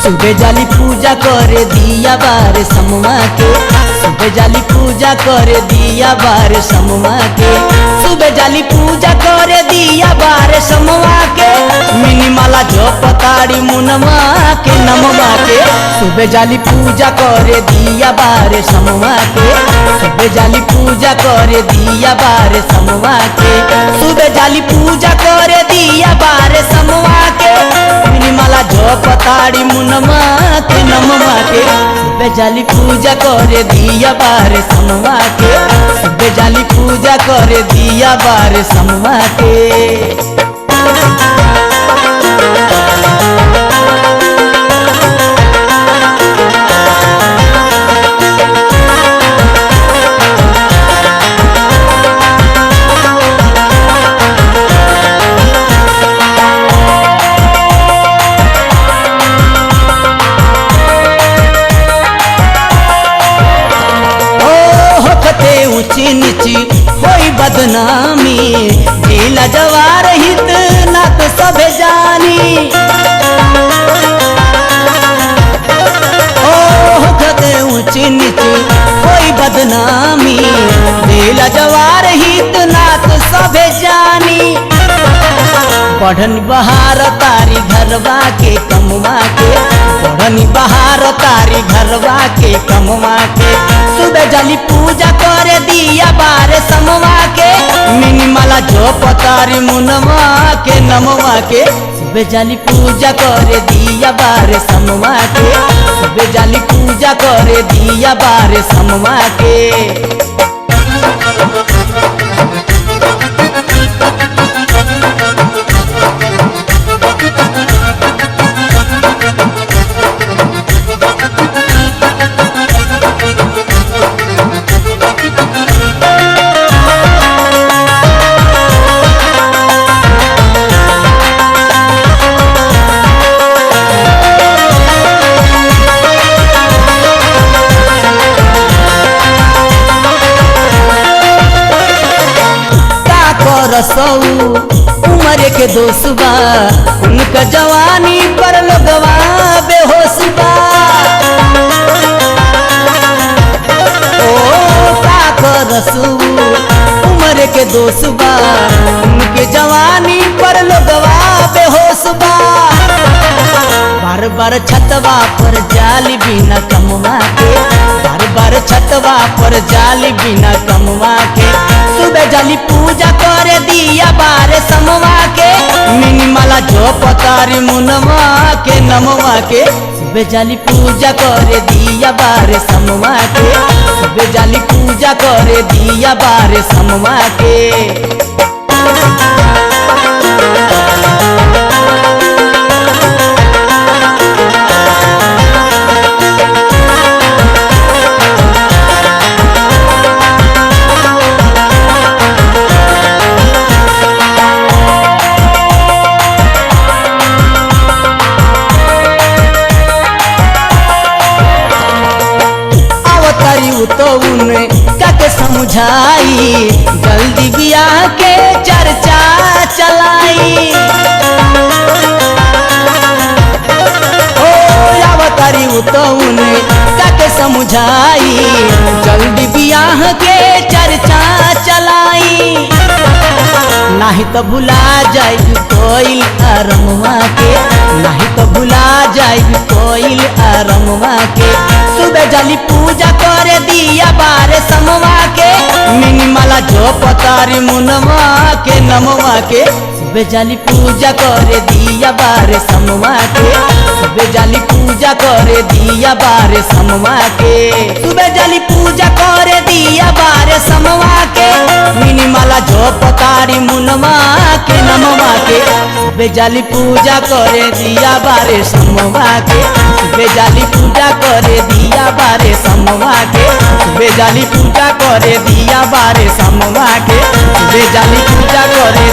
सुबह जाली पूजा करे दिया बार समवा के, सुबह जाली पूजा करे दिया बार समवा के, सुबह जाली पूजा करे दिया बार समवा के, मिनी माला जो पताड़ी मुनवा के नमवा के। सुबह जाली पूजा करे दिया बार समवा के, सुबह जाली पूजा करे दिया बार समवा के, सुबह जाली पूजा करे दिया बार समवा के, मिनी माला जो पताड़ी मुनवा के नमवा के। सुबह जाली पूजा करे दिया बार समवा के, सुबह जाली पूजा करे दिया बार समवा के। ऊंची नीची होई बदनामी, ढीला जवार हित नात सबे जानी। ओ खते ऊंची नीची होई बदनामी, ढीला जवार हित नात सबे जानी। पढ़न बहार तारी घरवा के कमवा के, पढ़न बहार तारी घरवा के कमवा के। सुबह जाली पूजा करे दिया बार समवा के, मिनी माला जो पतारी मुनवा के नमवा के। सुबह जाली पूजा करे दिया बार समवा के, सुबह जाली पूजा करे दिया बार समवा के। उम्र के दोस्तबा उनका जवानी पर लोगवा बेहोशबा। ओ का रसू उम्र के दोस्तबा उनके जवानी पर लोगवा बेहोशबा। बार बार छतवा पर जाली बिना कमवा के, बार बार छतवा पर जाली बिना कमवा के। सुबह जाली पूजा करे दिया बार समवा के, मिनी माला जो पतारी मुनवा के नमवा के। सुबह जाली पूजा करे दिया बार समवा के, सुबह जाली पूजा करे दिया बार समवा के। तो उन्हें काके समझाई, जल्दी ब्याह के चर्चा चलाई। ओ अवतारी तो उन्हें काके समझाई, जल्दी ब्याह के चर्चा चलाई। नहीं तो भुला जाएगी कोइल अरमवा के, नहीं तो भुला जाएगी कोइल अरमवा के। सुबह जाली पूजा करे दिया बार समवा के, मिनी माला जो पतारी मुनवा के नमवा के। सुबह जाली पूजा करे दिया बार समवा के, सुबह जाली पूजा करे दिया बार समवा के। सुबह जाली पूजा करे दिया बार समवा के, मिनी माला जो पतारी मुनवा के नमवा के। बेजाली पूजा करे दिया बारे समवा के बेजाली पूजा करे दिया बारे समवा के बेजाली पूजा करे दिया बारे समवा के बेजाली पूजा करे